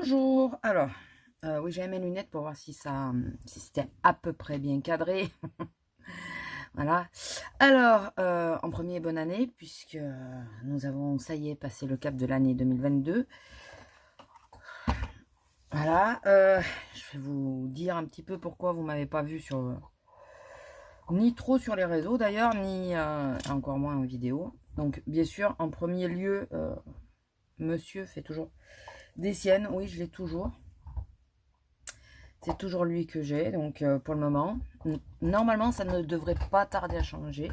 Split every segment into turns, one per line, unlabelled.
Bonjour. Alors, oui, j'avais mes lunettes pour voir si c'était à peu près bien cadré. Voilà. Alors, en premier, bonne année, puisque nous avons, ça y est, passé le cap de l'année 2022. Voilà. Je vais vous dire un petit peu pourquoi vous m'avez pas vu ni trop sur les réseaux d'ailleurs, ni encore moins en vidéo. Donc, bien sûr, en premier lieu, monsieur fait toujours des siennes. Oui, je l'ai toujours. C'est toujours lui que j'ai, donc pour le moment. Normalement, ça ne devrait pas tarder à changer.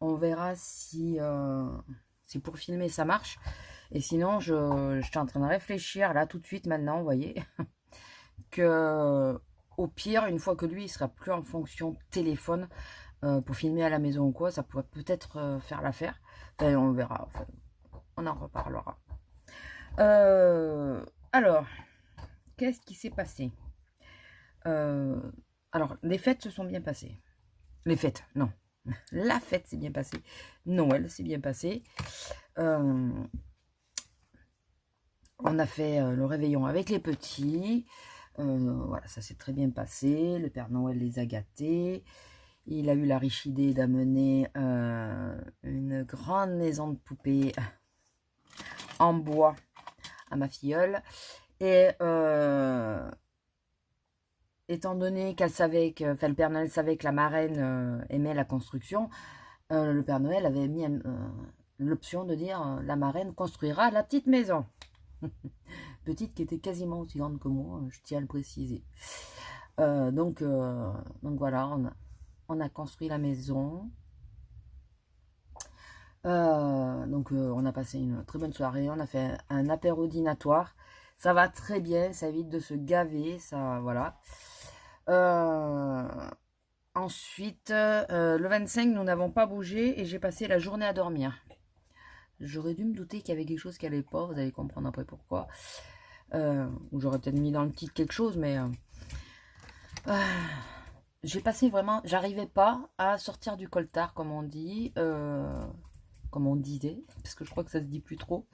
On verra si pour filmer ça marche. Et sinon, je suis en train de réfléchir là tout de suite maintenant, vous voyez, que au pire, une fois que lui, il sera plus en fonction téléphone pour filmer à la maison ou quoi, ça pourrait peut-être faire l'affaire. Enfin, on verra, enfin, on en reparlera. Alors, qu'est-ce qui s'est passé? Alors, les fêtes se sont bien passées. Les fêtes, non. La fête s'est bien passée. Noël s'est bien passé. On a fait le réveillon avec les petits. Voilà, ça s'est très bien passé. Le Père Noël les a gâtés. Il a eu la riche idée d'amener une grande maison de poupées en bois à ma filleule. Et étant donné qu'elle savait que, enfin, le Père Noël savait que la marraine aimait la construction, le Père Noël avait mis l'option de dire la marraine construira la petite maison. Petite qui était quasiment aussi grande que moi, je tiens à le préciser. Donc voilà, on a construit la maison. On a passé une très bonne soirée, on a fait un apéro dînatoire. Ça va très bien, ça évite de se gaver, ça, voilà. Ensuite, le 25, nous n'avons pas bougé et j'ai passé la journée à dormir. J'aurais dû me douter qu'il y avait quelque chose qui allait pas, vous allez comprendre après pourquoi. Ou j'aurais peut-être mis dans le titre quelque chose, mais j'ai passé vraiment, j'arrivais pas à sortir du coltard, comme on dit, comme on disait, parce que je crois que ça se dit plus trop.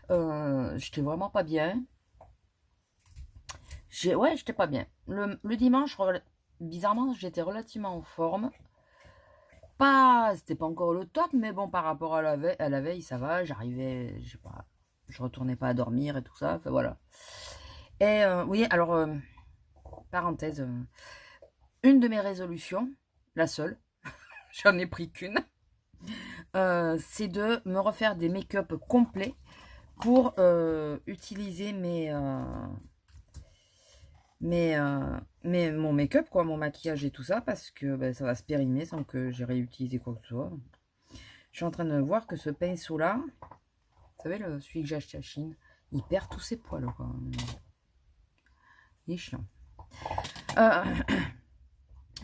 J'étais vraiment pas bien. Ouais, j'étais pas bien. Le dimanche, bizarrement, j'étais relativement en forme. C'était pas encore le top, mais bon, par rapport à la veille, ça va. J'arrivais, je sais pas, je retournais pas à dormir et tout ça. Enfin voilà. Et oui, alors, parenthèse, une de mes résolutions, la seule, j'en ai pris qu'une, c'est de me refaire des make-up complets pour utiliser mon make-up, quoi, mon maquillage et tout ça, parce que ben, ça va se périmer sans que j'ai réutilisé quoi que ce soit. Je suis en train de voir que ce pinceau-là, vous savez, celui que j'ai acheté à Chine, il perd tous ses poils, quoi. Il est chiant.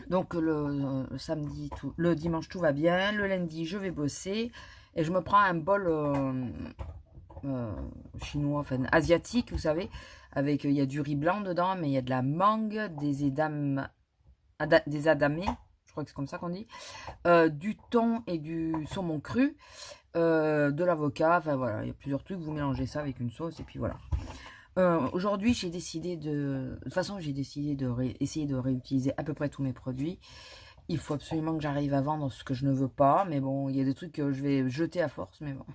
Donc le samedi, le dimanche, tout va bien. Le lundi, je vais bosser. Et je me prends un bol chinois, enfin asiatique, vous savez, avec, il y a du riz blanc dedans, mais il y a de la mangue, des adamés, je crois que c'est comme ça qu'on dit, du thon et du saumon cru, de l'avocat, enfin voilà, il y a plusieurs trucs, vous mélangez ça avec une sauce, et puis voilà. Aujourd'hui, j'ai décidé de toute façon, j'ai décidé essayer de réutiliser à peu près tous mes produits. Il faut absolument que j'arrive à vendre ce que je ne veux pas, mais bon, il y a des trucs que je vais jeter à force, mais bon.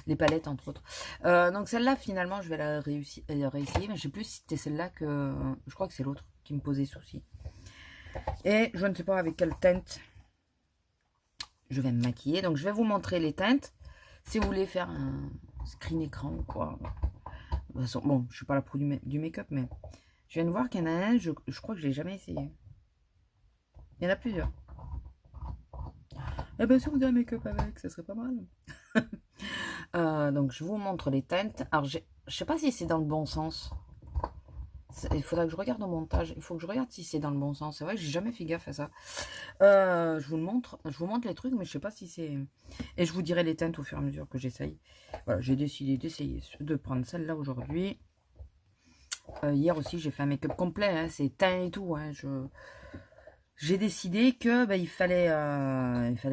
Les palettes, entre autres. Donc celle-là, finalement, je vais la réessayer, mais je sais plus si c'était celle-là que... Je crois que c'est l'autre qui me posait souci. Et je ne sais pas avec quelle teinte je vais me maquiller. Donc je vais vous montrer les teintes. Si vous voulez faire un screen écran ou quoi. De toute façon, bon, je suis pas là pour du make-up, mais je viens de voir qu'il y en a un, je crois que je l'ai jamais essayé. Il y en a plusieurs. Eh bien, si vous avez un make-up avec, ça serait pas mal. Donc je vous montre les teintes. Alors je sais pas si c'est dans le bon sens. Il faudra que je regarde au montage. Il faut que je regarde si c'est dans le bon sens. C'est vrai que j'ai jamais fait gaffe à ça. Je vous montre les trucs, mais je sais pas si c'est... Et je vous dirai les teintes au fur et à mesure que j'essaye. Voilà, j'ai décidé d'essayer de prendre celle-là aujourd'hui. Hier aussi, j'ai fait un make-up complet. Hein, c'est teint et tout. Hein, j'ai décidé que bah, il fallait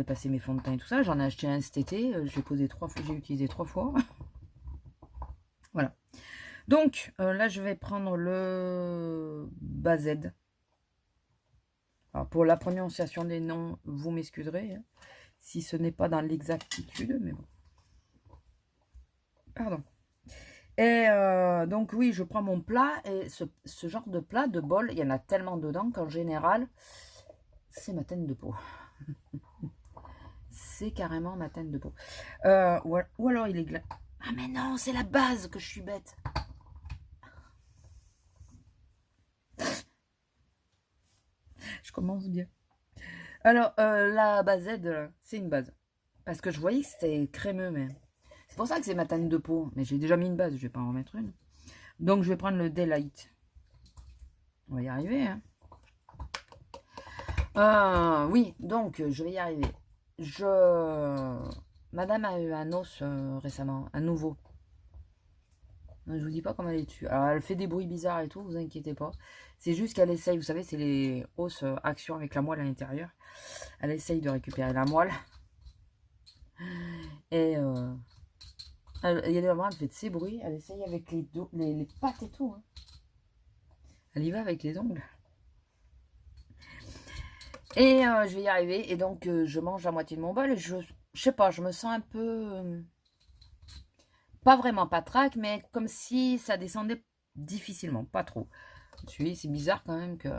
passer mes fonds de teint et tout ça. J'en ai acheté un cet été. J'ai utilisé 3 fois. Voilà. Donc, là, je vais prendre le Bazed. Alors, pour la prononciation des noms, vous m'excuserez, hein, si ce n'est pas dans l'exactitude, mais bon. Pardon. Et donc, oui, je prends mon plat, et ce genre de plat, de bol, il y en a tellement dedans qu'en général, c'est ma tête de peau. C'est carrément ma tête de peau. Ou alors, il est glacé. Ah, mais non, c'est la base que je suis bête. Je commence bien. Alors, la basette, c'est une base. Parce que je voyais que c'était crémeux, mais... C'est pour ça que c'est ma tête de peau. Mais j'ai déjà mis une base, je vais pas en remettre une. Donc, je vais prendre le Delight. On va y arriver, hein. Oui, donc, je vais y arriver. Madame a eu un os récemment, un nouveau. Je vous dis pas comment elle est dessus. Alors, elle fait des bruits bizarres et tout, vous inquiétez pas. C'est juste qu'elle essaye, vous savez, c'est les os action avec la moelle à l'intérieur. Elle essaye de récupérer la moelle. Et il y a des moments, elle fait de ces bruits. Elle essaye avec les pattes et tout. Hein. Elle y va avec les ongles. Et je vais y arriver. Et donc, je mange la moitié de mon bol. Et je sais pas, je me sens un peu... pas vraiment patraque, mais comme si ça descendait difficilement. Pas trop. C'est bizarre quand même que...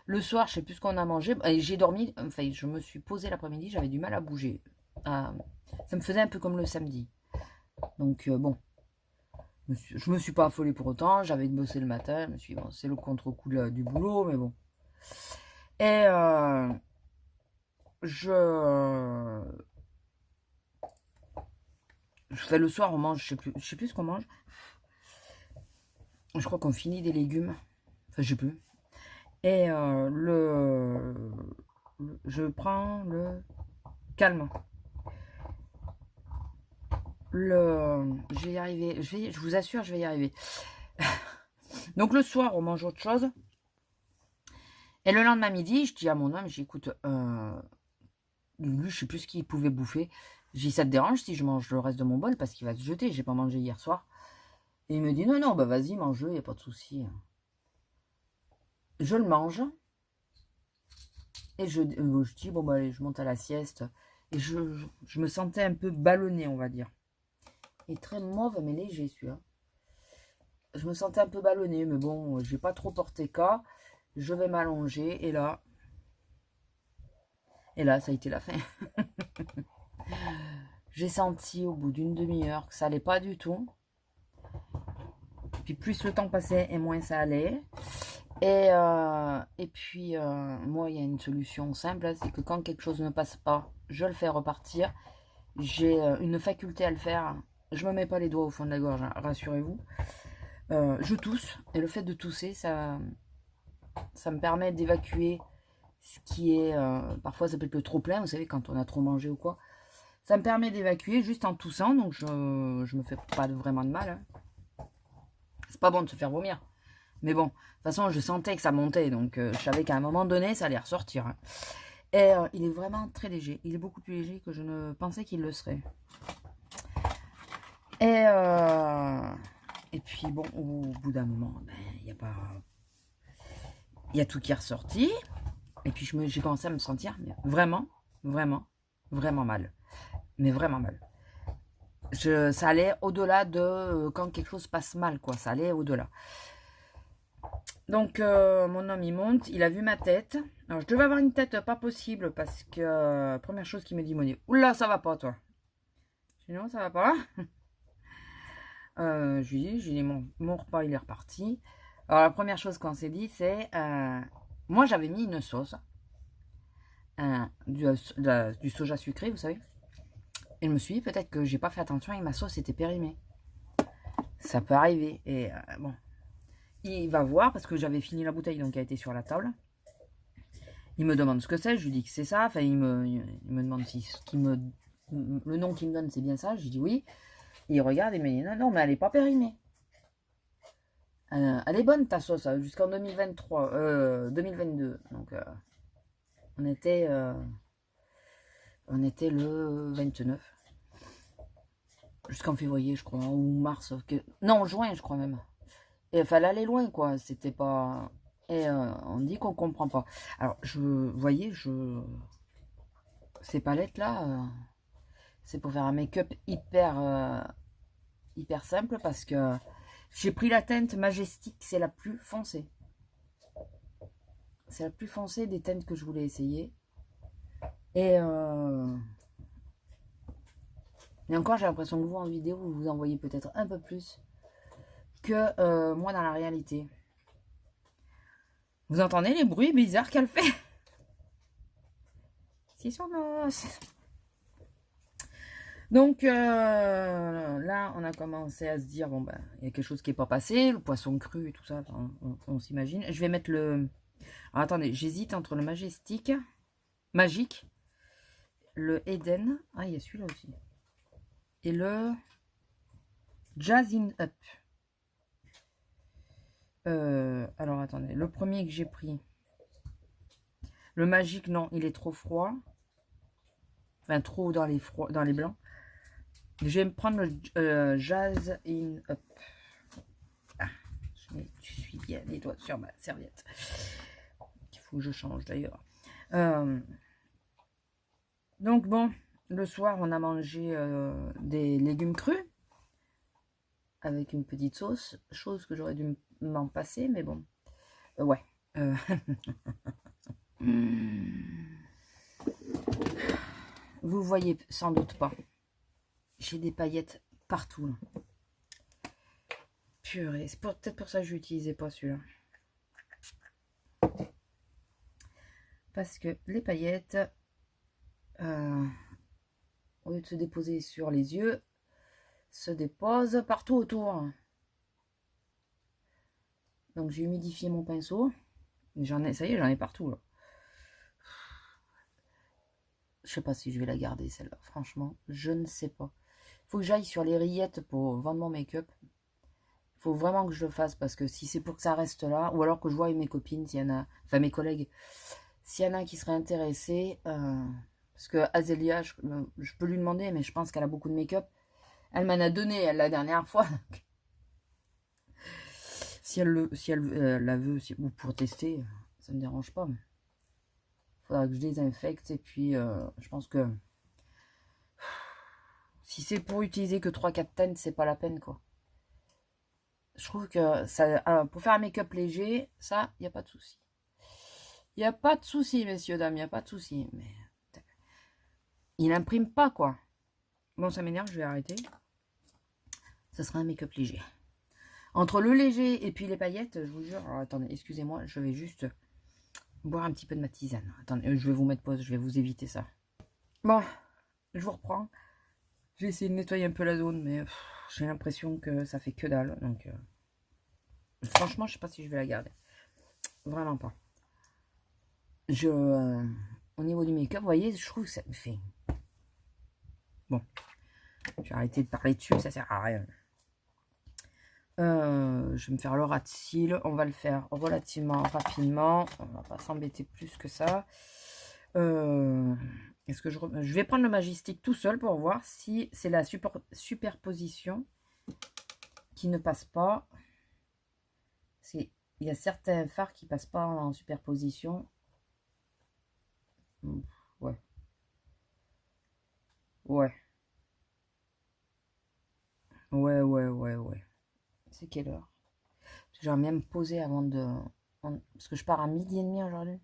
Le soir, je sais plus ce qu'on a mangé. J'ai dormi, enfin, je me suis posée l'après-midi, j'avais du mal à bouger. Ça me faisait un peu comme le samedi. Donc, bon, je me suis pas affolée pour autant. J'avais bossé le matin. Je me suis dit, bon, c'est le contre-coup du boulot, mais bon. Et je fais le soir, on mange, je sais plus ce qu'on mange. Je crois qu'on finit des légumes. Enfin, je sais plus. Et je prends le calme. Je vais y arriver. Je vous assure, je vais y arriver. Donc le soir, on mange autre chose. Et le lendemain midi, je dis à mon homme, j'écoute, lui, je sais plus ce qu'il pouvait bouffer. J'ai dit, ça te dérange si je mange le reste de mon bol parce qu'il va se jeter. J'ai pas mangé hier soir. Et il me dit, non, non, bah vas-y, mange-le, y a pas de souci. Je le mange. Et je dis, bon, bah allez, je monte à la sieste. Et je me sentais un peu ballonné, on va dire. Et très mauve, mais léger, celui-là. Je me sentais un peu ballonné, mais bon, j'ai pas trop porté cas. Je vais m'allonger, et là, ça a été la fin. J'ai senti au bout d'une demi-heure que ça allait pas du tout. Puis plus le temps passait et moins ça allait. Et puis, moi, il y a une solution simple, c'est que quand quelque chose ne passe pas, je le fais repartir. J'ai une faculté à le faire. Je me mets pas les doigts au fond de la gorge, hein, rassurez-vous. Je tousse, et le fait de tousser, ça me permet d'évacuer ce qui est... parfois, ça peut être le trop plein, vous savez, quand on a trop mangé ou quoi. Ça me permet d'évacuer juste en toussant, donc je me fais pas vraiment de mal. Hein. C'est pas bon de se faire vomir. Mais bon, de toute façon, je sentais que ça montait, donc je savais qu'à un moment donné, ça allait ressortir. Hein. Et il est vraiment très léger. Il est beaucoup plus léger que je ne pensais qu'il le serait. Et puis, bon, au bout d'un moment, il y a pas... Il y a tout qui est ressorti. Et puis, j'ai commencé à me sentir vraiment, vraiment, vraiment mal. Mais vraiment mal. Ça allait au-delà de quand quelque chose passe mal, quoi. Ça allait au-delà. Donc, mon homme, il monte. Il a vu ma tête. Alors, je devais avoir une tête pas possible parce que, première chose qu'il me dit, oula, ça va pas, toi. Je dis, non, ça va pas. Je lui dis, mon repas, il est reparti. Alors, la première chose qu'on s'est dit, c'est, moi, j'avais mis une sauce. Du soja sucré, vous savez. Et je me suis dit, peut-être que j'ai pas fait attention et ma sauce était périmée. Ça peut arriver. Et bon, il va voir parce que j'avais fini la bouteille, donc elle était sur la table. Il me demande ce que c'est, je lui dis que c'est ça. Enfin, il me demande si le nom qu'il me donne, c'est bien ça. Je lui dis oui. Et il regarde et il me dit non, non, mais elle n'est pas périmée. Elle est bonne ta sauce, jusqu'en 2022. Donc, on était le 29. jusqu'en février, je crois, hein, ou mars. Non, juin, je crois même. Et il fallait aller loin, quoi. C'était pas... Et on dit qu'on comprend pas. Alors, vous voyez, ces palettes-là, c'est pour faire un make-up hyper simple parce que j'ai pris la teinte Majestic, c'est la plus foncée. C'est la plus foncée des teintes que je voulais essayer. Et encore, j'ai l'impression que vous, en vidéo, vous en voyez peut-être un peu plus que moi dans la réalité. Vous entendez les bruits bizarres qu'elle fait? C'est son os. Donc là, on a commencé à se dire, bon ben, il y a quelque chose qui n'est pas passé, le poisson cru et tout ça, on s'imagine. Je vais mettre le... Alors, attendez, j'hésite entre le magique, le Eden, ah il y a celui-là aussi, et le Jazzin Up. Alors attendez, le premier que j'ai pris, le magique, non, il est trop froid. Enfin, trop dans les blancs. Je vais me prendre le Jazz in Up. Ah, je suis bien les doigts sur ma serviette. Il faut que je change d'ailleurs. Donc bon, le soir, on a mangé des légumes crus avec une petite sauce. Chose que j'aurais dû m'en passer, mais bon. Ouais. Vous voyez sans doute pas. J'ai des paillettes partout. Là. Purée, c'est peut-être pour ça que je n'utilisais pas celui-là. Parce que les paillettes, au lieu de se déposer sur les yeux, se déposent partout autour. Donc j'ai humidifié mon pinceau. Ça y est, j'en ai partout. Là. Je sais pas si je vais la garder celle-là. Franchement, je ne sais pas. Il faut que j'aille sur les rillettes pour vendre mon make-up. Il faut vraiment que je le fasse parce que si c'est pour que ça reste là, ou alors que je vois avec mes copines, s'il y en a, enfin mes collègues, s'il y en a qui seraient intéressés, parce que Azélia, je peux lui demander, mais je pense qu'elle a beaucoup de make-up. Elle m'en a donné elle, la dernière fois. Si elle la veut, ou pour tester, ça ne me dérange pas. Il faudra que je désinfecte et puis je pense que si c'est pour utiliser que 3-4 teintes, c'est pas la peine quoi. Je trouve que ça, pour faire un make-up léger, ça, il n'y a pas de souci. Il n'y a pas de souci, messieurs, dames, il n'y a pas de souci. Mais il n'imprime pas, quoi. Bon, ça m'énerve, je vais arrêter. Ça sera un make-up léger. Entre le léger et puis les paillettes, je vous jure... Alors, attendez, excusez-moi, je vais juste boire un petit peu de ma tisane. Attendez, je vais vous mettre pause, je vais vous éviter ça. Bon, je vous reprends. J'ai essayé de nettoyer un peu la zone, mais j'ai l'impression que ça fait que dalle. Donc, franchement, je sais pas si je vais la garder. Vraiment pas. Au niveau du make-up, vous voyez, je trouve que ça me fait... Bon, je vais arrêter de parler dessus, ça sert à rien. Je vais me faire le ras de cils. On va le faire relativement rapidement. On va pas s'embêter plus que ça. Est-ce que je vais prendre le Majestic tout seul pour voir si c'est la superposition qui ne passe pas. Il y a certains fards qui passent pas en superposition. Ouais. Ouais. Ouais. C'est quelle heure? J'aurais même posé avant de... Parce que je pars à 12h30 aujourd'hui.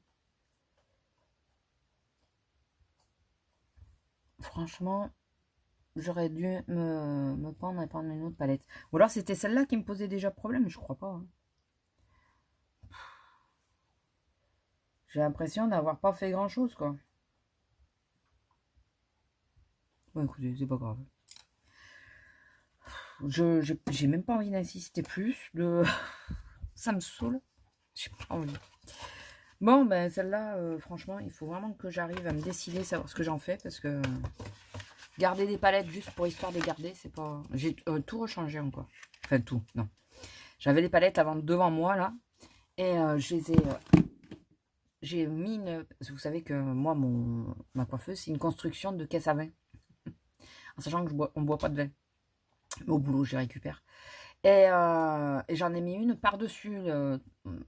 Franchement, j'aurais dû me prendre et prendre une autre palette. Ou alors c'était celle-là qui me posait déjà problème, mais je crois pas. Hein. J'ai l'impression d'avoir pas fait grand-chose, quoi. Bon, écoutez, c'est pas grave. J'ai même pas envie d'insister plus. Ça me saoule. J'ai pas envie. Bon, ben celle-là, franchement, il faut vraiment que j'arrive à me décider, savoir ce que j'en fais, parce que garder des palettes juste pour histoire de les garder, c'est pas... J'ai tout rechangé encore. Enfin, tout, non. J'avais des palettes avant devant moi, là, et je les ai... j'ai mis une... Vous savez que moi, ma coiffeuse, c'est une construction de caisse à vin. En sachant que on boit pas de vin. Au boulot, je les récupère. Et j'en ai mis une par-dessus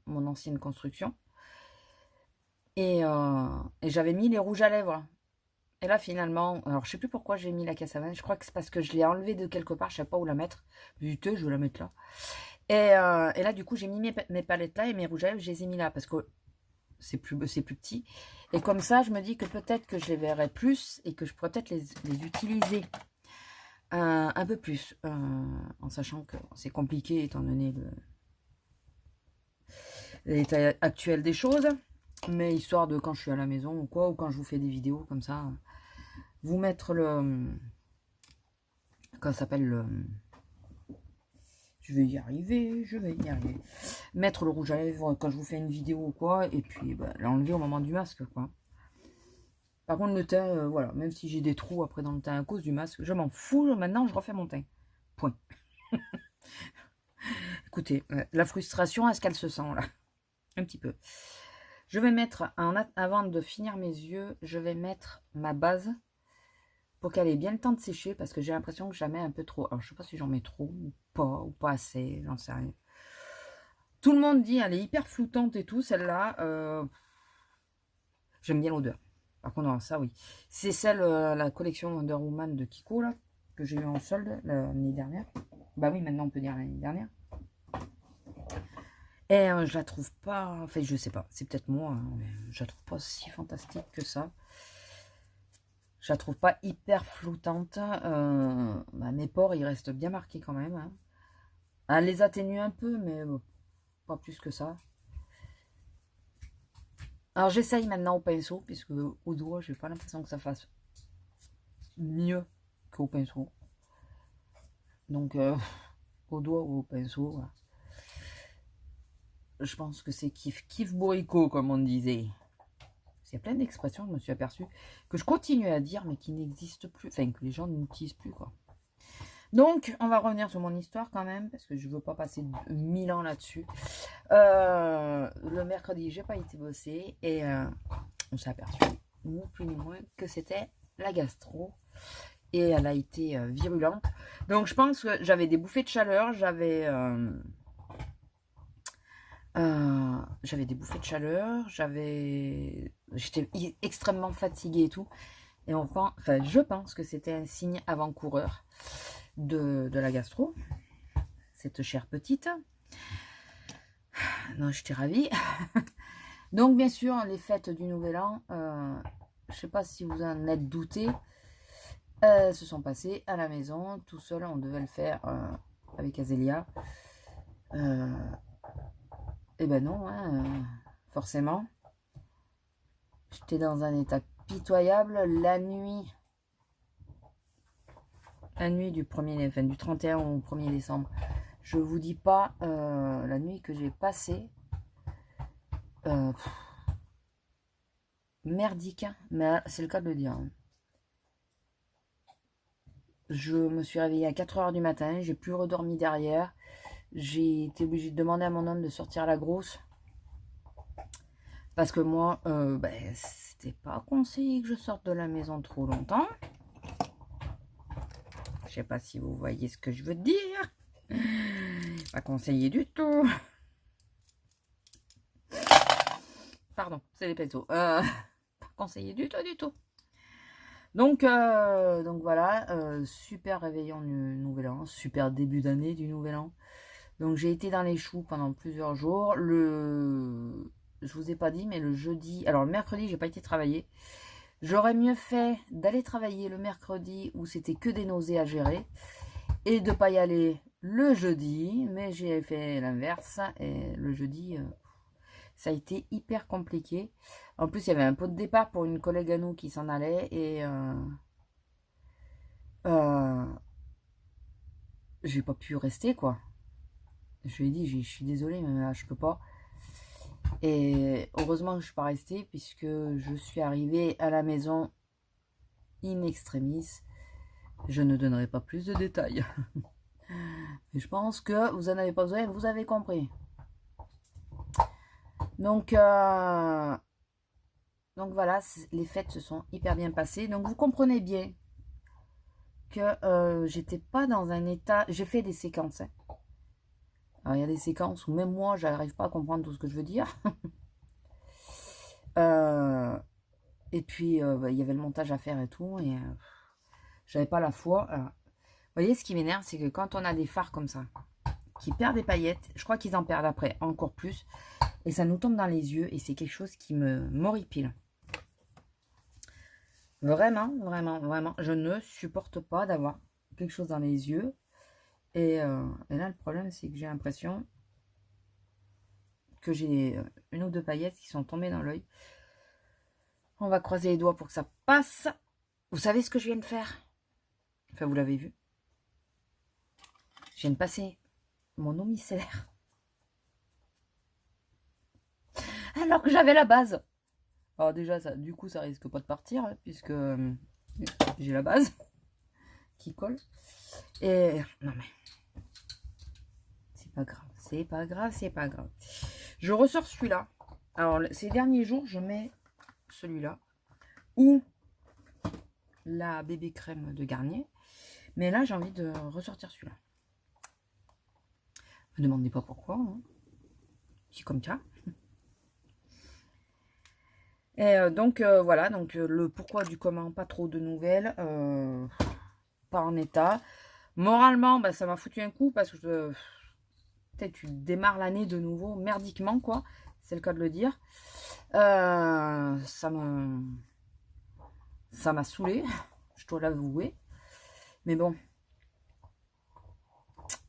mon ancienne construction. Et j'avais mis les rouges à lèvres. Et là, finalement, alors je sais plus pourquoi j'ai mis la casse à vin. Je crois que c'est parce que je l'ai enlevée de quelque part. Je sais pas où la mettre. Du tout, je vais la mettre là. Et là, du coup, j'ai mis mes palettes là et mes rouges à lèvres, je les ai mis là parce que c'est plus petit. Et comme ça, je me dis que peut-être que je les verrai plus et que je pourrais peut-être les utiliser un peu plus. En sachant que c'est compliqué étant donné l'état actuel des choses. Mais histoire de quand je suis à la maison ou quoi, ou quand je vous fais des vidéos comme ça, vous mettre le... Comment ça s'appelle le... Je vais y arriver. Mettre le rouge à lèvres quand je vous fais une vidéo ou quoi, et puis bah, l'enlever au moment du masque, quoi. Par contre, le teint, voilà, même si j'ai des trous après dans le teint à cause du masque, je m'en fous, maintenant je refais mon teint. Point. Écoutez, la frustration, est-ce qu'elle se sent là? Un petit peu. Je vais mettre, avant de finir mes yeux, je vais mettre ma base pour qu'elle ait bien le temps de sécher, parce que j'ai l'impression que je la mets un peu trop. Alors, je sais pas si j'en mets trop ou pas assez, j'en sais rien. Tout le monde dit, elle est hyper floutante et tout, celle-là. J'aime bien l'odeur. Par contre, non, ça, oui. C'est celle, la collection Wonder Woman de Kiko, là, que j'ai eu en solde l'année dernière. Bah oui, maintenant, on peut dire l'année dernière. Et je la trouve pas... Enfin, je sais pas, c'est peut-être moi, hein, mais je la trouve pas si fantastique que ça. Je la trouve pas hyper floutante. Bah, mes pores, ils restent bien marqués quand même. Hein. Elle les atténue un peu, mais pas plus que ça. Alors, j'essaye maintenant au pinceau, puisque au doigt, j'ai pas l'impression que ça fasse mieux qu'au pinceau. Donc, au doigt ou au pinceau, voilà. Je pense que c'est kiff bourricot, comme on disait. Il y a plein d'expressions, je me suis aperçue, que je continue à dire, mais qui n'existent plus. Enfin, que les gens n'utilisent plus, quoi. Donc, on va revenir sur mon histoire quand même, parce que je ne veux pas passer 1000 ans là-dessus. Le mercredi, j'ai pas été bosser, et on s'est aperçu, ni plus ni moins, que c'était la gastro. Et elle a été virulente. Donc, je pense que j'avais des bouffées de chaleur, j'avais des bouffées de chaleur, j'étais extrêmement fatiguée et tout. Et je pense que c'était un signe avant-coureur de la gastro. Cette chère petite. Non, j'étais ravie. Donc, bien sûr, les fêtes du Nouvel An, je sais pas si vous en êtes douté, se sont passées à la maison, tout seul. On devait le faire avec Azélia. Eh ben non, hein, forcément. J'étais dans un état pitoyable la nuit du 31 au 1er décembre. Je vous dis pas la nuit que j'ai passée. Merdique, mais c'est le cas de le dire. Je me suis réveillée à 4 h du matin, j'ai plus redormi derrière. J'ai été obligée de demander à mon homme de sortir la grosse. Parce que moi, c'était pas conseillé que je sorte de la maison trop longtemps. Je sais pas si vous voyez ce que je veux dire. Pas conseillé du tout. Pardon, c'est les pinceaux. Pas conseillé du tout. Donc voilà, super réveillon du Nouvel An, super début d'année du Nouvel An. Donc j'ai été dans les choux pendant plusieurs jours. Je vous ai pas dit, mais le jeudi, alors le mercredi, j'ai pas été travailler. J'aurais mieux fait d'aller travailler le mercredi où c'était que des nausées à gérer et de pas y aller le jeudi, mais j'ai fait l'inverse et le jeudi, ça a été hyper compliqué. En plus, il y avait un pot de départ pour une collègue à nous qui s'en allait et j'ai pas pu rester, quoi. Je lui ai dit, je suis désolée, mais là, je peux pas. Et heureusement que je suis pas restée puisque je suis arrivée à la maison in extremis. Je ne donnerai pas plus de détails. Et je pense que vous en avez pas besoin, vous avez compris. Donc voilà, les fêtes se sont hyper bien passées. Donc vous comprenez bien que j'étais pas dans un état... J'ai fait des séquences. Hein. Alors, il y a des séquences où même moi, j'arrive pas à comprendre tout ce que je veux dire. Et puis, bah, il y avait le montage à faire et tout. Et j'avais pas la foi. Vous voyez, ce qui m'énerve, c'est que quand on a des fards comme ça, qui perdent des paillettes, je crois qu'ils en perdent après encore plus. Et ça nous tombe dans les yeux. Et c'est quelque chose qui me m'horripile. Vraiment, vraiment, vraiment. Je ne supporte pas d'avoir quelque chose dans les yeux. Et là, le problème, c'est que j'ai l'impression que j'ai une ou deux paillettes qui sont tombées dans l'œil. On va croiser les doigts pour que ça passe. Vous savez ce que je viens de faire? Enfin, vous l'avez vu. Je viens de passer mon eau micellaire. Alors que j'avais la base. Alors déjà, ça, du coup, ça risque pas de partir, hein, puisque j'ai la base qui colle. Et non mais, c'est pas grave, c'est pas grave, c'est pas grave. Je ressors celui-là. Alors, ces derniers jours, je mets celui-là. Ou la bébé crème de Garnier. Mais là, j'ai envie de ressortir celui-là. Ne me demandez pas pourquoi. Hein. C'est comme ça. Et donc, voilà. Donc, le pourquoi du comment, pas trop de nouvelles. Pas en état. Moralement, bah, ça m'a foutu un coup parce que peut-être tu démarres l'année de nouveau merdiquement, quoi. C'est le cas de le dire. Ça m'a saoulé, je dois l'avouer. Mais bon,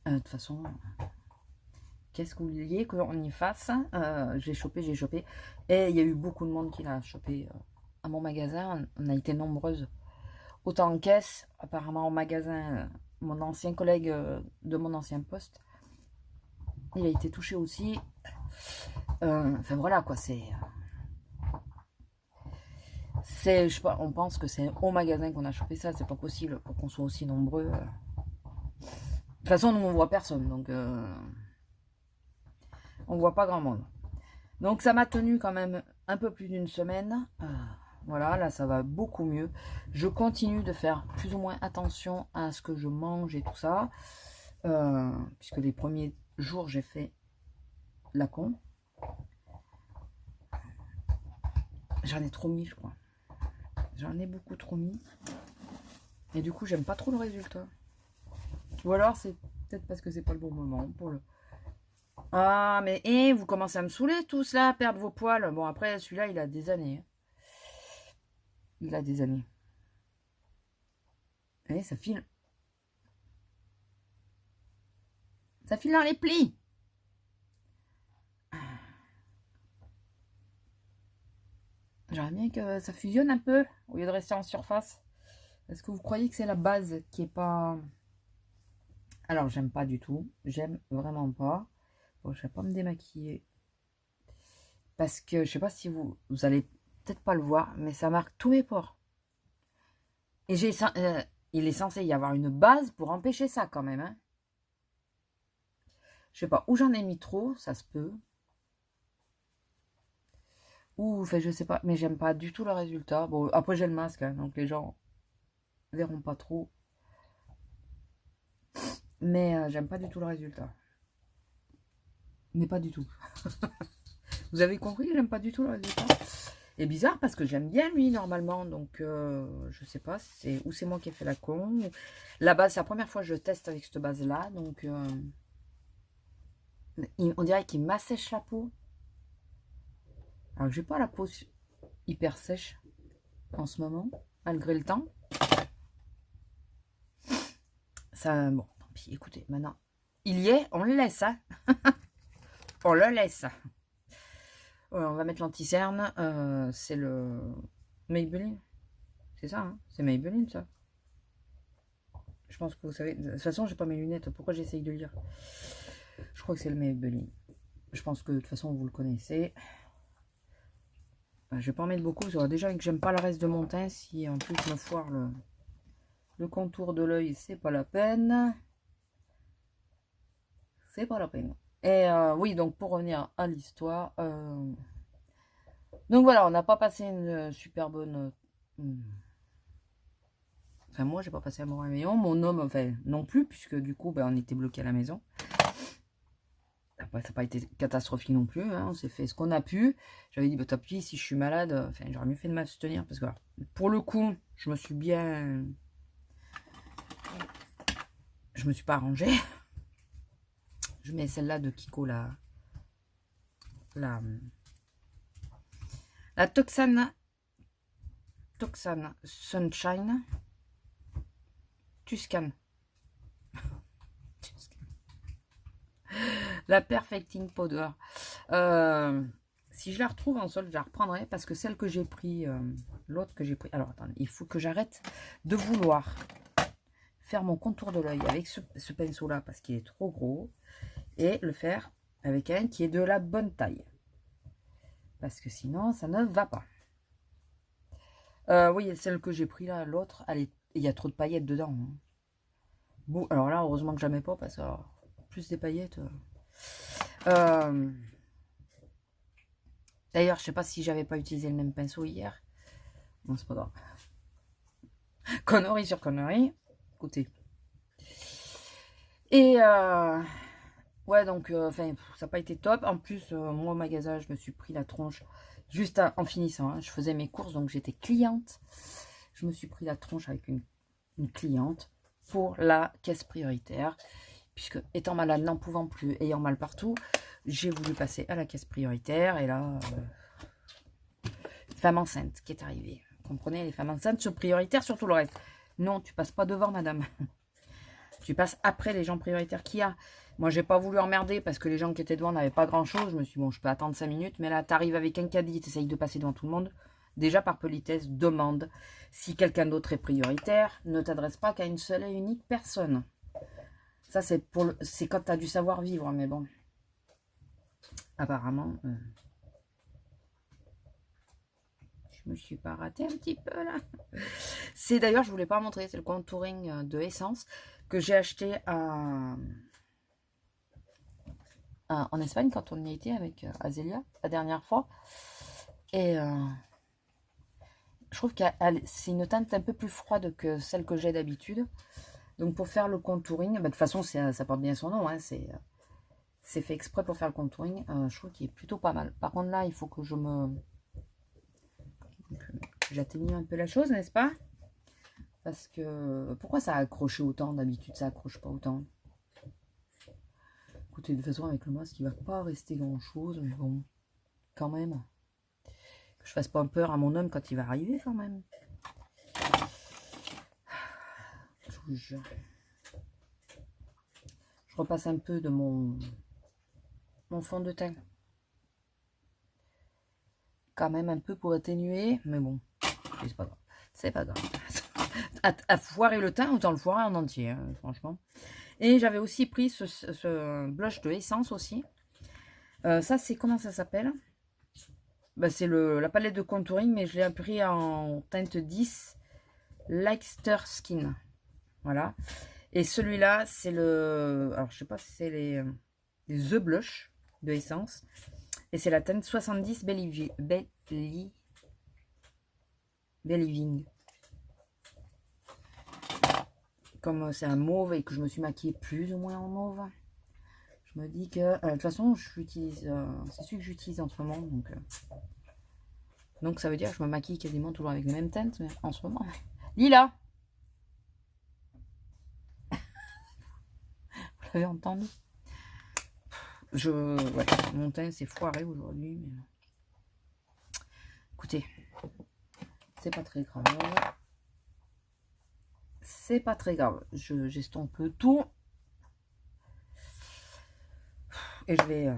de toute façon, qu'est-ce que vous vouliez qu'on y fasse? J'ai chopé. Et il y a eu beaucoup de monde qui l'a chopé à mon magasin. On a été nombreuses. Autant en caisse, apparemment en magasin, mon ancien collègue de mon ancien poste, il a été touché aussi. Enfin voilà quoi, c'est... je sais pas, on pense que c'est au magasin qu'on a chopé ça, c'est pas possible pour qu'on soit aussi nombreux. De toute façon, nous on voit personne, donc on voit pas grand monde. Donc ça m'a tenu quand même un peu plus d'une semaine. Voilà, là ça va beaucoup mieux. Je continue de faire plus ou moins attention à ce que je mange et tout ça. Puisque les premiers jours j'ai fait la con. J'en ai trop mis, je crois. J'en ai beaucoup trop mis. Et du coup, j'aime pas trop le résultat. Ou alors, c'est peut-être parce que c'est pas le bon moment pour le... Ah, mais vous commencez à me saouler tous là, à perdre vos poils. Bon, après, celui-là, il a des années. Il a des années. Et ça file. Ça file dans les plis. J'aimerais bien que ça fusionne un peu, au lieu de rester en surface. Est-ce que vous croyez que c'est la base qui est pas... Alors, j'aime pas du tout. J'aime vraiment pas. Bon, je vais pas me démaquiller. Parce que, je sais pas si vous allez peut-être pas le voir, mais ça marque tous mes pores. Et il est censé y avoir une base pour empêcher ça quand même. Hein. Je sais pas, où j'en ai mis trop, ça se peut. Ou, enfin, je sais pas, mais j'aime pas du tout le résultat. Bon, après j'ai le masque, hein, donc les gens verront pas trop. Mais j'aime pas du tout le résultat. Mais pas du tout. Vous avez compris, j'aime pas du tout le résultat. Et bizarre parce que j'aime bien lui normalement. Donc je sais pas, c'est moi qui ai fait la con. La base, c'est la première fois que je teste avec cette base là. Donc on dirait qu'il m'assèche la peau. Alors j'ai pas la peau hyper sèche en ce moment, malgré le temps. Ça, bon, tant pis, écoutez, maintenant, il y est, on le laisse, hein. On le laisse. On va mettre l'anti-cerne, c'est le Maybelline. C'est ça, hein, c'est Maybelline, ça. Je pense que vous savez, de toute façon, j'ai pas mes lunettes, pourquoi j'essaye de lire? Je crois que c'est le Maybelline. Je pense que de toute façon, vous le connaissez. Je vais pas en mettre beaucoup, parce que déjà que j'aime pas le reste de mon teint, si en plus je me foire le contour de l'œil, c'est pas la peine. C'est pas la peine. Et oui, donc pour revenir à l'histoire, donc voilà, on n'a pas passé une super bonne Enfin, moi, j'ai pas passé un bon réveillon. Mon homme, enfin, non plus, puisque du coup, ben, on était bloqué à la maison. Après, ça n'a pas été catastrophique non plus. Hein. On s'est fait ce qu'on a pu. J'avais dit, bah, tant pis, si je suis malade, enfin, j'aurais mieux fait de m'abstenir. Parce que, voilà, pour le coup, je me suis bien... Je me suis pas arrangée. Je mets celle-là de Kiko, la Toxane Sunshine Tuscan. La Perfecting Powder. Si je la retrouve en solde, je la reprendrai parce que celle que j'ai pris, l'autre que j'ai pris... Alors, attendez, il faut que j'arrête de vouloir faire mon contour de l'œil avec ce pinceau-là parce qu'il est trop gros et le faire avec un qui est de la bonne taille. Parce que sinon, ça ne va pas. Oui, celle que j'ai pris là, l'autre, il y a trop de paillettes dedans. Hein. Bon, alors là, heureusement que j'en mets pas parce que plus des paillettes... D'ailleurs, je sais pas si j'avais pas utilisé le même pinceau hier. Bon, c'est pas grave. Connerie sur connerie. Écoutez. Et ouais, donc, enfin, ça n'a pas été top. En plus, moi au magasin, je me suis pris la tronche juste en finissant. Hein. Je faisais mes courses, donc j'étais cliente. Je me suis pris la tronche avec une cliente pour la caisse prioritaire. Puisque étant malade, n'en pouvant plus, ayant mal partout, j'ai voulu passer à la caisse prioritaire. Et là, femme enceinte qui est arrivée. Vous comprenez, les femmes enceintes sont prioritaires sur tout le reste. Non, tu passes pas devant, madame. Tu passes après les gens prioritaires qu'il y a. Moi, j'ai pas voulu emmerder parce que les gens qui étaient devant n'avaient pas grand-chose. Je me suis dit, bon, je peux attendre 5 minutes. Mais là, tu arrives avec un caddie, tu essayes de passer devant tout le monde. Déjà, par politesse, demande si quelqu'un d'autre est prioritaire. Ne t'adresse pas qu'à une seule et unique personne. Ça, c'est quand tu as du savoir-vivre, mais bon. Apparemment, je me suis pas ratée un petit peu, là. C'est d'ailleurs, je voulais pas montrer, c'est le contouring de Essence que j'ai acheté en Espagne quand on y était avec Azélia, la dernière fois. Et je trouve que c'est une teinte un peu plus froide que celle que j'ai d'habitude. Donc pour faire le contouring, bah, de toute façon ça porte bien son nom, hein, c'est fait exprès pour faire le contouring. Je trouve qu'il est plutôt pas mal. Par contre là, il faut que j'atténue un peu la chose, n'est-ce pas? Parce que pourquoi ça a accroché autant? D'habitude ça accroche pas autant. Écoutez, de toute façon avec le masque il va pas rester grand chose, mais bon, quand même. Que je fasse pas peur à mon homme quand il va arriver quand même. Je repasse un peu de mon fond de teint. Quand même un peu pour atténuer, mais bon, c'est pas grave. C'est pas grave. à foirer le teint, autant le foirer en entier, hein, franchement. Et j'avais aussi pris ce blush de Essence aussi. Ça, c'est comment ça s'appelle? Bah, c'est la palette de contouring, mais je l'ai pris en teinte 10 Leicester Skin. Voilà. Et celui-là, c'est alors je sais pas si c'est les The Blush de Essence. Et c'est la teinte 70 Believing. Comme c'est un mauve et que je me suis maquillée plus ou moins en mauve, je me dis que de toute façon, c'est celui que j'utilise en ce moment. Donc ça veut dire que je me maquille quasiment toujours avec les mêmes teintes, mais en ce moment. Lila! Vous l'avez entendu? Ouais, mon teint c'est foiré aujourd'hui. Mais... Écoutez, c'est pas très grave. C'est pas très grave. J'estompe tout. Et je vais...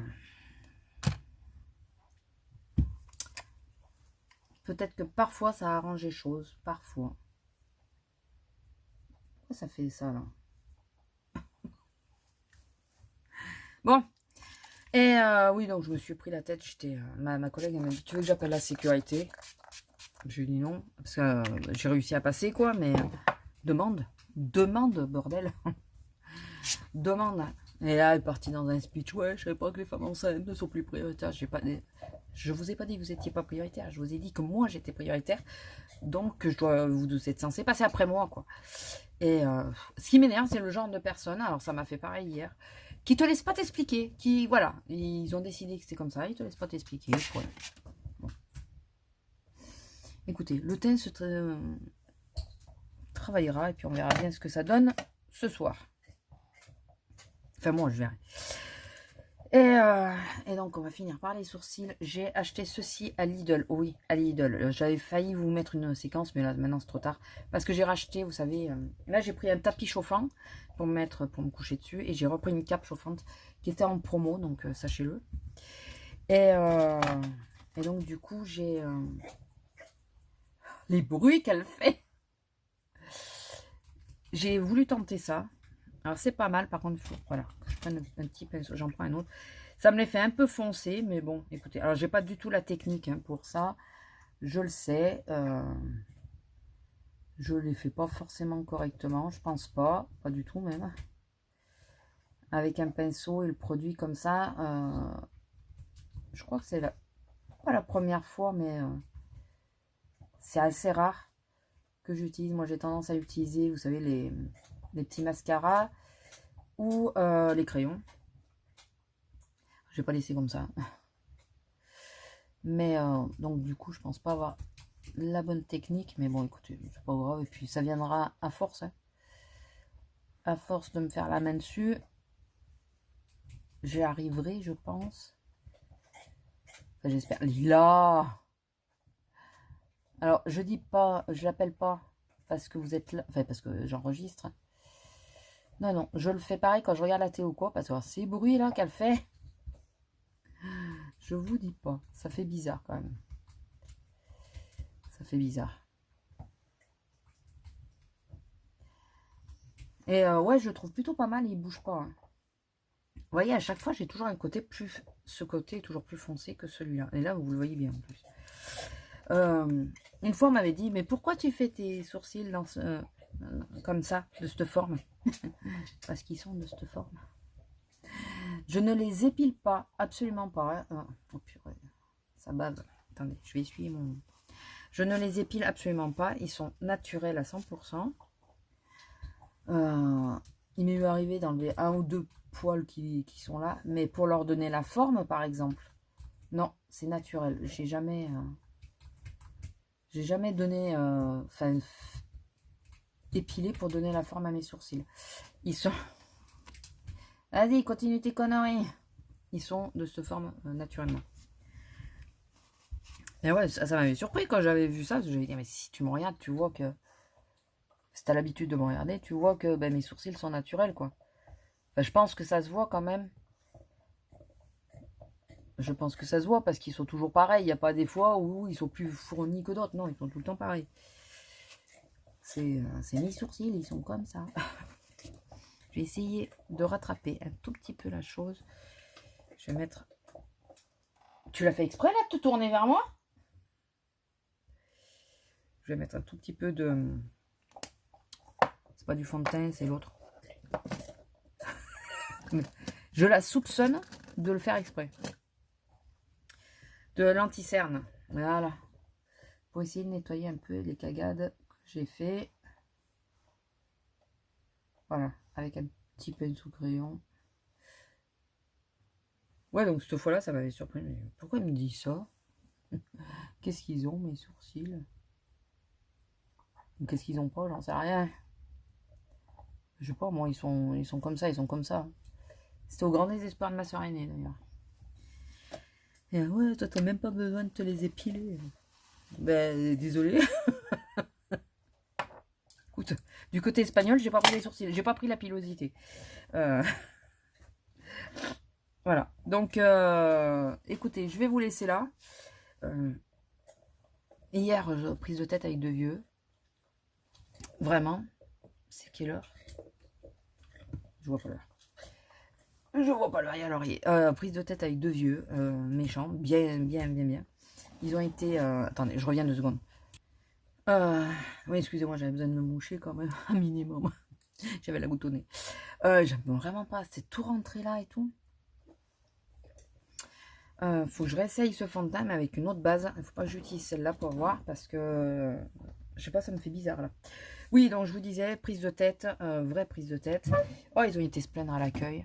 Peut-être que parfois ça arrange les choses. Parfois. Pourquoi ça fait ça là? Bon. Et oui, donc je me suis pris la tête. Ma collègue elle m'a dit, tu veux que j'appelle la sécurité? Je lui ai dit non. Parce que j'ai réussi à passer quoi. Mais demande, bordel. Demande. Et là, elle est partie dans un speech. Ouais, je savais pas que les femmes enceintes ne sont plus prioritaires. Je vous ai pas dit que vous étiez pas prioritaire. Je vous ai dit que moi, j'étais prioritaire. Donc, vous êtes censé passer après moi, quoi. Et ce qui m'énerve, c'est le genre de personne, alors ça m'a fait pareil hier, qui te laisse pas t'expliquer. Qui, voilà, ils ont décidé que c'était comme ça, ils te laissent pas t'expliquer. Voilà. Bon. Écoutez, le thym se travaillera et puis on verra bien ce que ça donne ce soir. Enfin, moi, je verrai. Et donc, on va finir par les sourcils. J'ai acheté ceci à Lidl. Oui, à Lidl. J'avais failli vous mettre une séquence, mais là, maintenant, c'est trop tard. Parce que j'ai racheté, vous savez, là, j'ai pris un tapis chauffant pour me coucher dessus. Et j'ai repris une cape chauffante qui était en promo, donc sachez-le. Et donc, du coup, j'ai les bruits qu'elle fait. J'ai voulu tenter ça. Alors, c'est pas mal. Par contre, il faut, voilà, que je prenne un petit pinceau. J'en prends un autre. Ça me les fait un peu foncer, mais bon, écoutez. Alors, j'ai pas du tout la technique pour ça. Je le sais. Je les fais pas forcément correctement. Je pense pas. Pas du tout, même. Avec un pinceau et le produit comme ça. Je crois que c'est pas la première fois, mais c'est assez rare que j'utilise. Moi, j'ai tendance à utiliser, vous savez, les petits mascaras ou les crayons. Je vais pas laisser comme ça. Mais donc du coup, je pense pas avoir la bonne technique. Mais bon, écoutez, c'est pas grave. Et puis ça viendra à force. Hein. À force de me faire la main dessus, j'y arriverai, je pense. Enfin, j'espère. Lila. Alors, je dis pas, je l'appelle pas parce que vous êtes là. Enfin, parce que j'enregistre. Non, non, je le fais pareil quand je regarde la télé ou quoi. Parce que ces bruits là qu'elle fait. Je vous dis pas. Ça fait bizarre quand même. Ça fait bizarre. Et ouais, je le trouve plutôt pas mal. Il bouge pas. Hein. Vous voyez, à chaque fois, j'ai toujours un côté plus... Ce côté est toujours plus foncé que celui-là. Et là, vous le voyez bien en plus. Une fois, on m'avait dit, mais pourquoi tu fais tes sourcils dans comme ça, de cette forme? Parce qu'ils sont de cette forme. Je ne les épile pas, absolument pas. Hein. Oh purée, ça bave. Attendez, je vais essuyer mon... Je ne les épile absolument pas. Ils sont naturels à 100%. Il m'est arrivé d'enlever un ou deux poils qui sont là. Mais pour leur donner la forme, par exemple, non, c'est naturel. J'ai jamais donné... Enfin, épilé pour donner la forme à mes sourcils. Ils sont... Vas-y, continue tes conneries. Ils sont de cette forme naturellement. Et ouais, ça m'avait surpris quand j'avais vu ça. J'avais dit, mais si tu me regardes, tu vois que... Si t'as l'habitude de me regarder, tu vois que ben, mes sourcils sont naturels, quoi. Enfin, je pense que ça se voit quand même. Je pense que ça se voit parce qu'ils sont toujours pareils. Il n'y a pas des fois où ils sont plus fournis que d'autres. Non, ils sont tout le temps pareils. C'est mes sourcils, ils sont comme ça. Je vais essayer de rattraper un tout petit peu la chose. Je vais mettre... Tu l'as fait exprès là de te tourner vers moi? Je vais mettre un tout petit peu de... C'est pas du fond de teint, c'est l'autre. Je la soupçonne de le faire exprès. De l'anti-cerne. Voilà. Pour essayer de nettoyer un peu les cagades que j'ai fait. Voilà. Avec un petit pinceau crayon. Ouais, donc cette fois-là, ça m'avait surpris. Mais pourquoi il me dit ça? Qu'est-ce qu'ils ont, mes sourcils? Qu'est-ce qu'ils ont pas? J'en sais rien. Je sais pas, moi, ils sont comme ça, ils sont comme ça. C'était au grand désespoir de ma soeur aînée, d'ailleurs. Et ouais, toi, t'as même pas besoin de te les épiler. Ben, désolé. Écoute, du côté espagnol, j'ai pas pris les sourcils, j'ai pas pris la pilosité. Voilà. Donc, écoutez, je vais vous laisser là. Hier, prise de tête avec deux vieux. Vraiment. C'est quelle heure? Je vois pas l'heure. Je vois pas l'heure, il y a l'oreiller. Prise de tête avec deux vieux, méchants, bien. Ils ont été... attendez, je reviens 2 secondes. Oui, excusez-moi, j'avais besoin de me moucher quand même, un minimum. J'avais la goutte au nez. J'aime vraiment pas. C'est tout rentré là et tout. Faut que je réessaye ce fond de teint mais avec une autre base. Il faut pas que j'utilise celle-là pour voir parce que je sais pas, ça me fait bizarre là. Oui, donc je vous disais, prise de tête, vraie prise de tête. Oh, ils ont été se plaindre à l'accueil.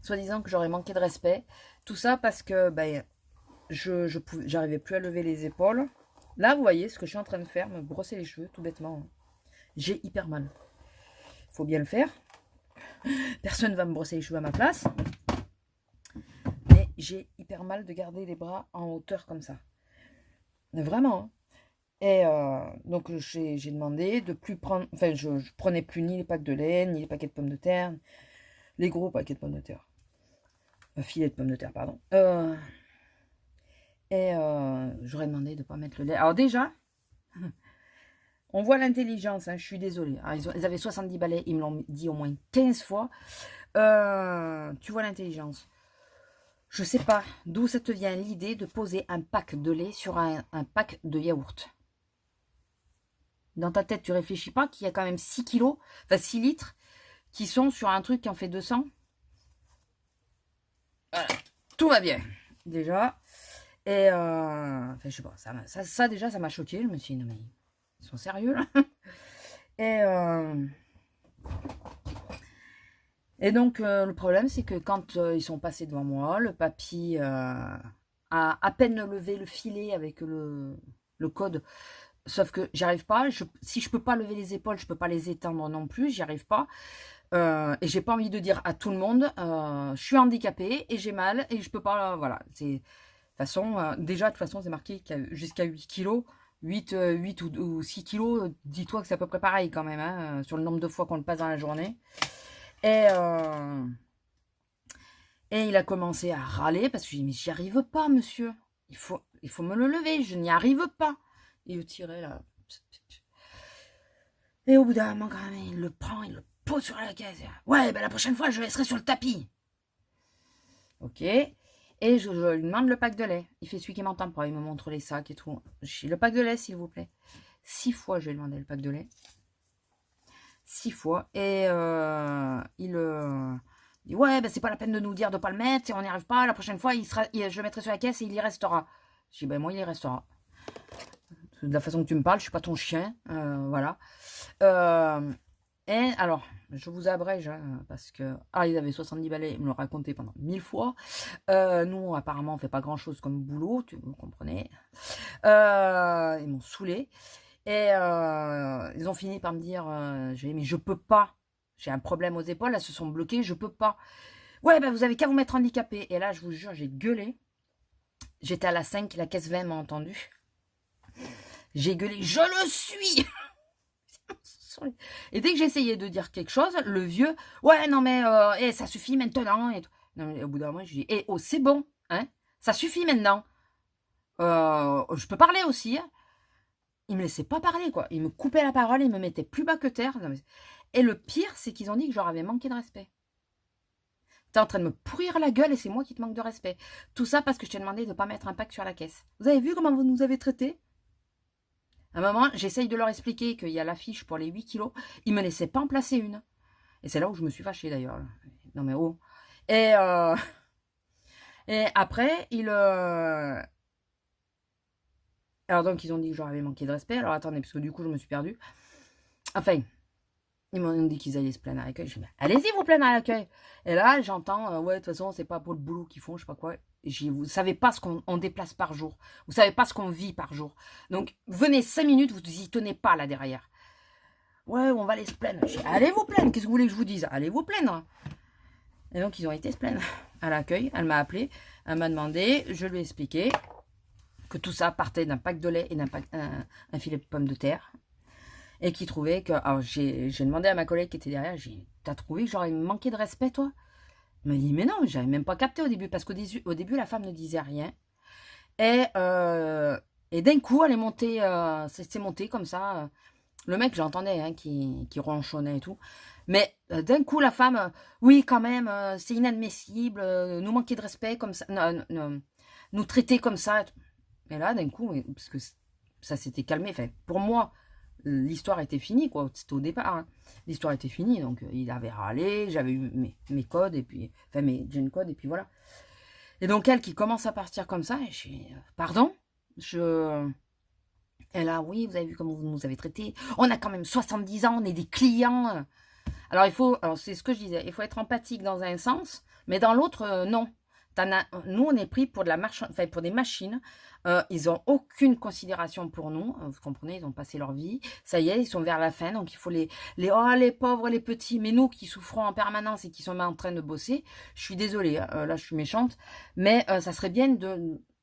Soi-disant que j'aurais manqué de respect. Tout ça parce que ben, j'arrivais plus à lever les épaules. Là, vous voyez ce que je suis en train de faire, me brosser les cheveux, tout bêtement. J'ai hyper mal. Faut bien le faire. Personne ne va me brosser les cheveux à ma place. Mais j'ai hyper mal de garder les bras en hauteur comme ça. Vraiment. Hein. Et donc j'ai demandé de plus prendre. Enfin, je prenais plus ni les packs de lait, ni les paquets de pommes de terre, les gros paquets de pommes de terre. Filet de pommes de terre, pardon. Et j'aurais demandé de ne pas mettre le lait. Alors déjà, on voit l'intelligence, hein, je suis désolée. Alors, ils avaient 70 balais, ils me l'ont dit au moins 15 fois. Tu vois l'intelligence. Je sais pas d'où ça te vient l'idée de poser un pack de lait sur un pack de yaourt. Dans ta tête, tu réfléchis pas qu'il y a quand même 6 kilos, enfin 6 litres, qui sont sur un truc qui en fait 200. Voilà. Tout va bien, déjà. Et enfin, je sais pas, ça déjà, ça m'a choqué. Je me suis dit, non mais, ils sont sérieux là. Et donc, le problème, c'est que quand ils sont passés devant moi, le papy a à peine levé le filet avec le code. Sauf que j'y arrive pas. Si je peux pas lever les épaules, je peux pas les étendre non plus. J'y arrive pas. Et j'ai pas envie de dire à tout le monde, je suis handicapée et j'ai mal et je peux pas. Voilà. C'est façon, déjà, de toute façon, c'est marqué qu'il y a jusqu'à 8 kilos. 8 ou 6 kilos, dis-toi que c'est à peu près pareil quand même, hein, sur le nombre de fois qu'on le passe dans la journée. Et il a commencé à râler parce que je lui ai dit, mais j'y arrive pas, monsieur. Il faut me le lever, je n'y arrive pas. Et il tirait là. Et au bout d'un moment, quand même, il le prend, il le pose sur la caisse. Ouais, ben la prochaine fois, je laisserai sur le tapis. Ok. Et je lui demande le pack de lait. Il fait celui qui m'entend pas. Il me montre les sacs et tout. Le pack de lait, s'il vous plaît. 6 fois, je lui ai demandé le pack de lait. 6 fois. Et il dit, ouais, ben c'est pas la peine de nous dire de pas le mettre. Si on n'y arrive pas, la prochaine fois, je le mettrai sur la caisse et il y restera. Je dis, ben moi, il y restera. De la façon que tu me parles, je suis pas ton chien. Voilà. Et alors, je vous abrège, hein, parce que... Ah, ils avaient 70 balais, ils me l'ont raconté pendant 1000 fois. Nous, apparemment, on fait pas grand-chose comme boulot, vous comprenez. Ils m'ont saoulé. Et ils ont fini par me dire, mais je peux pas. J'ai un problème aux épaules, elles se sont bloquées, je peux pas. Ouais, ben vous avez qu'à vous mettre handicapé. Et là, je vous jure, j'ai gueulé. J'étais à la 5, la caisse 20 m'a entendu. J'ai gueulé, je le suis. Et dès que j'essayais de dire quelque chose, le vieux, ouais, non mais ça suffit maintenant. Et non, mais au bout d'un moment, je dis, oh, c'est bon, hein, ça suffit maintenant. Je peux parler aussi. Hein. Il me laissait pas parler, quoi. Il me coupait la parole, il me mettait plus bas que terre. Et le pire, c'est qu'ils ont dit que je leur avais manqué de respect. T'es en train de me pourrir la gueule et c'est moi qui te manque de respect. Tout ça parce que je t'ai demandé de ne pas mettre un pack sur la caisse. Vous avez vu comment vous nous avez traités? À un moment, j'essaye de leur expliquer qu'il y a l'affiche pour les 8 kilos. Ils me laissaient pas en placer une. Et c'est là où je me suis fâchée d'ailleurs. Non mais oh. Et après, alors donc ils ont dit que j'aurais manqué de respect. Alors attendez, parce que du coup je me suis perdue. Enfin, ils m'ont dit qu'ils allaient se plaindre à l'accueil. Je dis, allez-y vous plaindre à l'accueil. Et là, j'entends, ouais, de toute façon, c'est pas pour le boulot qu'ils font, je sais pas quoi. Vous savez pas ce qu'on déplace par jour. Vous savez pas ce qu'on vit par jour. Donc, venez 5 minutes, vous y tenez pas là derrière. Ouais, on va aller se plaindre. Je dis, allez vous plaindre, qu'est-ce que vous voulez que je vous dise? Allez vous plaindre. Et donc, ils ont été se plaindre à l'accueil. Elle m'a appelé, elle m'a demandé, je lui ai expliqué que tout ça partait d'un pack de lait et un filet de pommes de terre. Et qui trouvait que... Alors, j'ai demandé à ma collègue qui était derrière, j'ai dit, t'as trouvé que j'aurais manqué de respect, toi? Elle m'a dit, mais non, j'avais même pas capté au début, parce qu'au début, la femme ne disait rien. Et d'un coup, elle est montée, c'est monté comme ça. Le mec, j'entendais, hein, qui ronchonnait et tout. Mais d'un coup, la femme, oui, quand même, c'est inadmissible, nous manquer de respect comme ça, nous traiter comme ça. Et là, d'un coup, parce que ça s'était calmé, enfin, pour moi, l'histoire était finie, quoi. C'était au départ. Hein. L'histoire était finie, donc il avait râlé, j'avais eu mes codes, et puis, enfin mes gen codes, et puis voilà. Et donc elle qui commence à partir comme ça, et je suis, pardon, elle a, oui, vous avez vu comment vous nous avez traités. On a quand même 70 ans, on est des clients. Alors c'est ce que je disais, il faut être empathique dans un sens, mais dans l'autre, non. Nous, on est pris pour pour des machines. Ils n'ont aucune considération pour nous. Vous comprenez, ils ont passé leur vie. Ça y est, ils sont vers la fin. Donc, il faut les pauvres, les petits. Mais nous qui souffrons en permanence et qui sommes en train de bosser, je suis désolée. Là, je suis méchante. Mais ça serait bien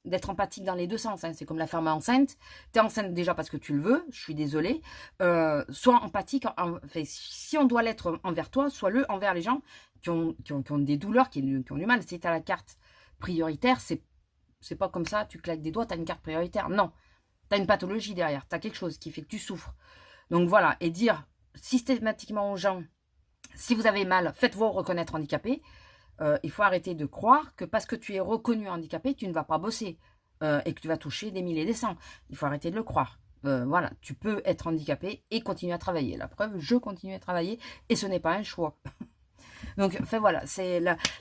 d'être empathique dans les deux sens. Hein. C'est comme la femme enceinte. Tu es enceinte déjà parce que tu le veux. Je suis désolée. Sois empathique. Si on doit l'être envers toi, sois-le envers les gens qui ont des douleurs, qui ont du mal. Si tu as la carte prioritaire, c'est pas comme ça, tu claques des doigts, tu as une carte prioritaire. Non, tu as une pathologie derrière, tu as quelque chose qui fait que tu souffres. Donc voilà, et dire systématiquement aux gens, si vous avez mal, faites-vous reconnaître handicapé. Il faut arrêter de croire que parce que tu es reconnu handicapé, tu ne vas pas bosser et que tu vas toucher des milliers et des cents. Il faut arrêter de le croire. Voilà, tu peux être handicapé et continuer à travailler. La preuve, je continue à travailler et ce n'est pas un choix. Donc, enfin voilà,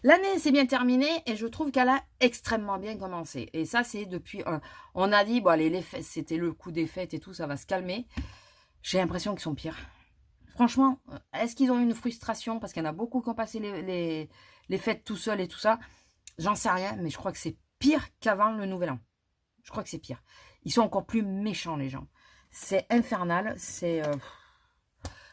l'année s'est bien terminée et je trouve qu'elle a extrêmement bien commencé. Et ça, c'est depuis... on a dit, bon allez, les fêtes, c'était le coup des fêtes et tout, ça va se calmer. J'ai l'impression qu'ils sont pires. Franchement, est-ce qu'ils ont une frustration? Parce qu'il y en a beaucoup qui ont passé les fêtes tout seuls et tout ça. J'en sais rien, mais je crois que c'est pire qu'avant le Nouvel An. Je crois que c'est pire. Ils sont encore plus méchants, les gens. C'est infernal, c'est...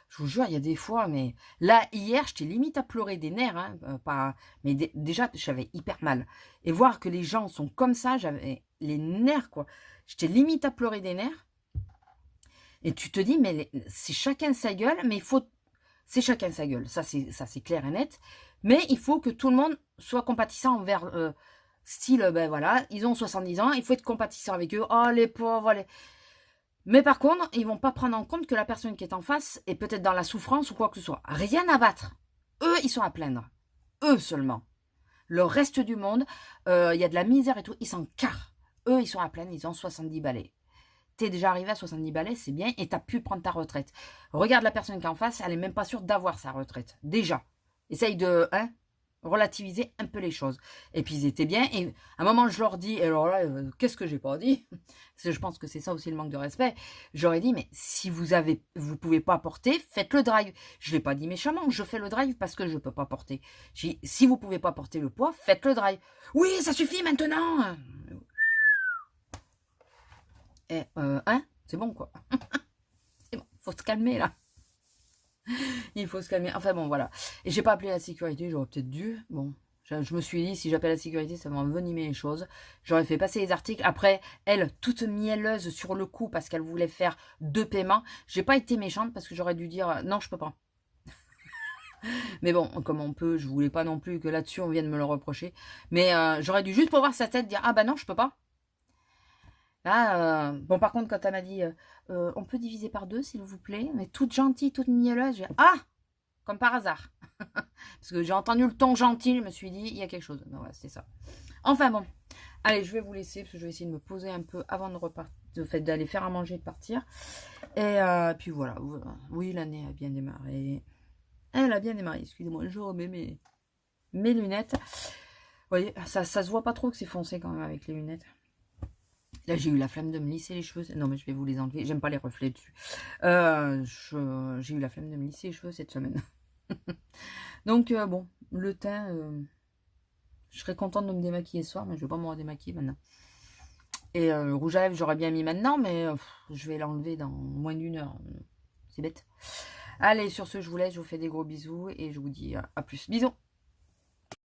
Je vous jure, il y a des fois, mais là, hier, j'étais limite à pleurer des nerfs. Hein, mais déjà, j'avais hyper mal. Et voir que les gens sont comme ça, j'avais les nerfs, quoi. J'étais limite à pleurer des nerfs. Et tu te dis, mais c'est chacun sa gueule, mais il faut... C'est chacun sa gueule, ça c'est clair et net. Mais il faut que tout le monde soit compatissant envers... style, ben voilà, ils ont 70 ans, il faut être compatissant avec eux. Oh, les pauvres, les... Mais par contre, ils vont pas prendre en compte que la personne qui est en face est peut-être dans la souffrance ou quoi que ce soit. Rien à battre. Eux, ils sont à plaindre. Eux seulement. Le reste du monde, il y a de la misère et tout, ils s'en carrent. Eux, ils sont à plaindre, ils ont 70 balais. T'es déjà arrivé à 70 balais, c'est bien, et t'as pu prendre ta retraite. Regarde la personne qui est en face, elle est même pas sûre d'avoir sa retraite. Déjà. Essaye de... relativiser un peu les choses. Et puis ils étaient bien, et à un moment je leur dis, et alors là, qu'est-ce que j'ai pas dit? Parce que je pense que c'est ça aussi le manque de respect. J'aurais dit, mais si vous pouvez pas porter, faites le drive. Je l'ai pas dit méchamment, je fais le drive parce que je peux pas porter. J'ai dit, si vous pouvez pas porter le poids, faites le drive. Oui, ça suffit maintenant. Et, c'est bon quoi. C'est bon, faut se calmer là. Il faut se calmer. Enfin bon, voilà. Et j'ai pas appelé la sécurité, j'aurais peut-être dû. Bon, je me suis dit, si j'appelle la sécurité, ça va envenimer les choses. J'aurais fait passer les articles. Après, elle, toute mielleuse sur le coup, parce qu'elle voulait faire 2 paiements. J'ai pas été méchante, parce que j'aurais dû dire, non, je peux pas. Mais bon, comme on peut, je voulais pas non plus que là-dessus, on vienne me le reprocher. Mais j'aurais dû juste pour voir sa tête, dire, ah bah non, je peux pas. Là, bon, par contre, quand elle m'a dit, on peut diviser par 2, s'il vous plaît, mais toute gentille, toute mielleuse, j'ai ah, comme par hasard. Parce que j'ai entendu le ton gentil, je me suis dit, il y a quelque chose. Non, voilà, c'était ça. Enfin bon, allez, je vais vous laisser, parce que je vais essayer de me poser un peu avant de repartir, d'aller faire à manger et de partir. Et puis voilà, oui, l'année a bien démarré. Elle a bien démarré, excusez-moi, je remets mes lunettes. Vous voyez, ça se voit pas trop que c'est foncé quand même avec les lunettes. Là, j'ai eu la flemme de me lisser les cheveux. Non, mais je vais vous les enlever. J'aime pas les reflets dessus. J'ai eu la flemme de me lisser les cheveux cette semaine. Donc, bon, le teint, je serais contente de me démaquiller ce soir, mais je vais pas me redémaquiller maintenant. Et le rouge à lèvres, j'aurais bien mis maintenant, mais je vais l'enlever dans moins d'1 heure. C'est bête. Allez, sur ce, je vous laisse. Je vous fais des gros bisous et je vous dis à plus. Bisous!